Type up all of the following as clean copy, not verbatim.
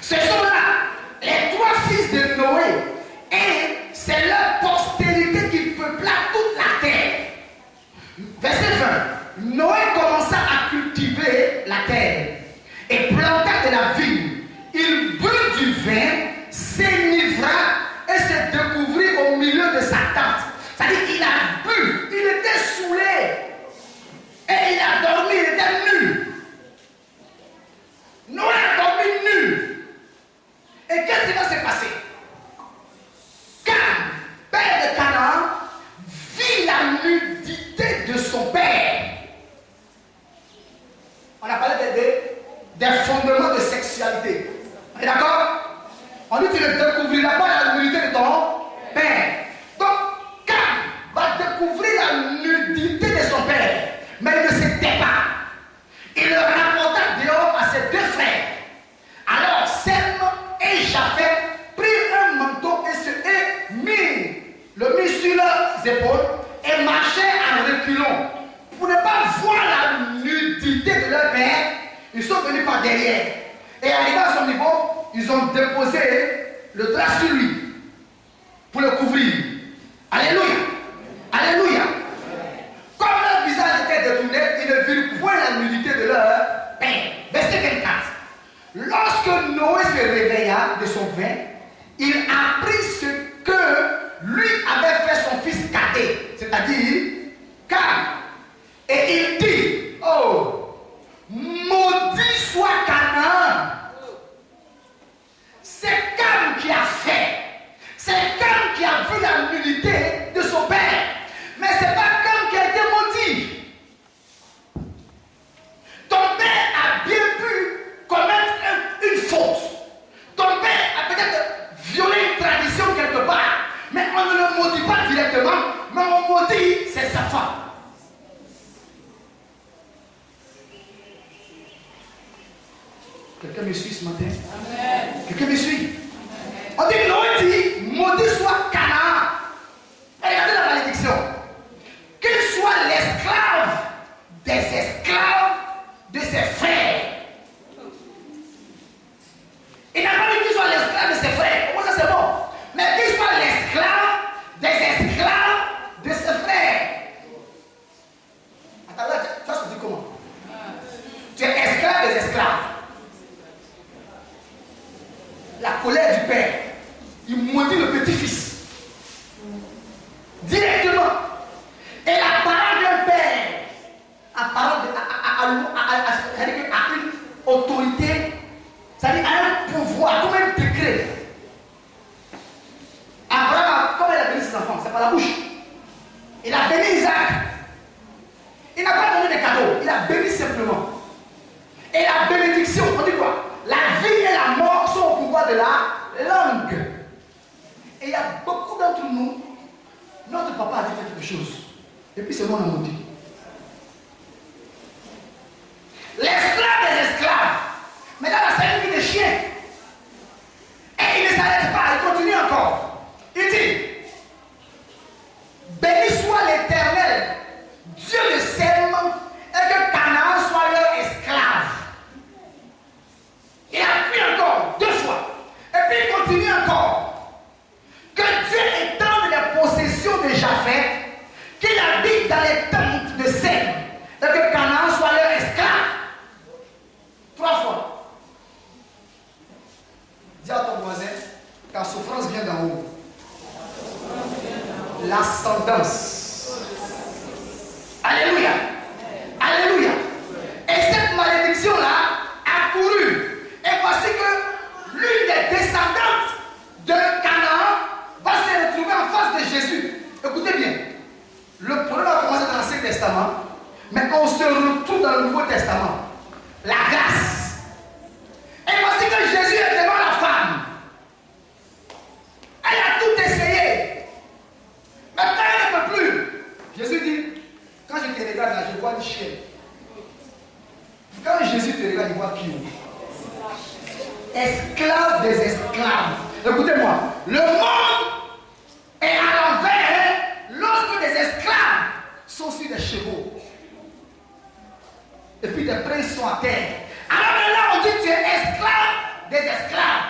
Ce sont là les trois fils de Noé. Et c'est leur postérité qui peupla toute la terre. Verset 20. Noé commença à cultiver la terre et planta de la vigne. Il but du vin, s'enivra et se découvrit au milieu de sa tente. C'est-à-dire qu'il a bu, il était saoulé. Et il a dormi, il était nu. Noé a dormi nu. Et qu'est-ce qui va se passer? Cam, père de Canaan, vit la nudité de son père. On a parlé des fondements de sexualité. On est d'accord? On dit que tu ne découvriras pas la nudité de ton père. Donc, Cam va découvrir la nudité de son père. Mais il ne se tait pas. Il le rapporta dehors à ses deux frères. Alors, Sem et Japheth prirent un manteau et mit sur leurs épaules et marchaient en reculons. Pour ne pas voir la nudité de leur père, ils sont venus par derrière. Et arrivés à son niveau, ils ont déposé le drap sur lui pour le couvrir. Alléluia. Alléluia. Comme leur visage était détourné, ils ne virent point la nudité de leur père. Verset 24. Lorsque Noé se réveilla de son vin, il apprit ce que lui avait fait son fils cadet, c'est-à-dire Cam. Et il dit, oh, maudit soit Canaan. C'est Cam qui a fait. C'est Cam qui a vu la nudité de son père. Mais ce n'est pas Cam qui a été maudit. Ton père a bien pu commettre une faute. Ton père a peut-être violé une tradition quelque part. Mais on ne le maudit pas directement, mais on maudit c'est sa femme. Quelqu'un me suit ce matin? Amen. Quelqu'un me suit? Amen. On dit, Noé dit, maudit soit Canaan. Regardez la malédiction. Qu'il soit l'esclave des esclaves de ses frères. Il n'a pas dit qu'il soit l'esclave de ses frères. Comment ça c'est bon? Mais qu'il soit l'esclave des esclaves de ses frères. Attends, là, tu vas se dire comment? Tu es esclave des esclaves. La colère du père, il maudit le petit-fils. Directement. Et la parole d'un père, à une autorité, c'est-à-dire à un pouvoir, comme un décret. Abraham, comment il a béni ses enfants? C'est par la bouche. Il a béni Isaac. Il n'a pas donné des cadeaux, il a béni simplement. Et la bénédiction, on dit quoi? La vie et la mort sont au pouvoir de la langue. Et il y a beaucoup d'entre nous, notre papa a dit quelque chose. Et puis c'est nous on a maudit. L'esclave des esclaves. Mais là, c'est une vie de chien. Et il ne s'arrête pas, il continue encore. Il dit, béni soit l'Éternel, Dieu de Sem, et que Canaan soit leur esclave. Il appuie encore 2 fois. Et puis il continue encore. Que Dieu étende les possessions de Japheth, qu'il habite dans les tentes de Sem, et que Canaan soit leur esclave. 3 fois. Dis à ton voisin, ta souffrance vient d'en haut. L'ascendance. Alléluia. Alléluia. Et cette malédiction-là a couru. Et voici que l'une des descendantes de Canaan va se retrouver en face de Jésus. Écoutez bien. Le problème a commencé dans l'Ancien Testament, mais on se retrouve dans le Nouveau Testament. La grâce. Et voici que Jésus est devant la femme. Elle a tout essayé. Maintenant, elle ne peut plus. Jésus dit, quand je te regarde là, je vois une chienne. Quand Jésus te regarde, il voit qui? Esclave des esclaves. Écoutez-moi, le monde est à l'envers lorsque des esclaves sont sur des chevaux. Et puis des princes sont à terre. Alors là, on dit que tu es esclave des esclaves.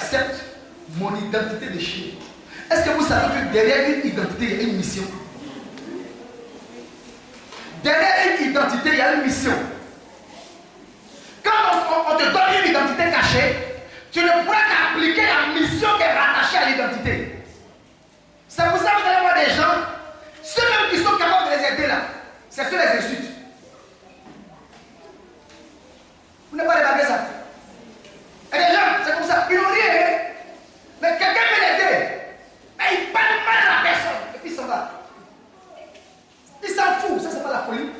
j'accepte mon identité de chien. Est-ce que vous savez que derrière une identité, il y a une mission? Derrière une identité, il y a une mission. Quand on te donne une identité cachée, tu ne pourras qu'appliquer la mission qui est rattachée à l'identité. C'est pour ça que vous allez voir des gens, ceux-mêmes qui sont capables de les aider là, c'est ceux les insultes. Vous n'avez pas remarqué ça? Et les gens, c'est comme ça, ils n'ont rien. Mais quelqu'un peut l'aider. Mais il parle mal à la personne. Et puis il s'en va. Il s'en fout. Ça, c'est pas la folie.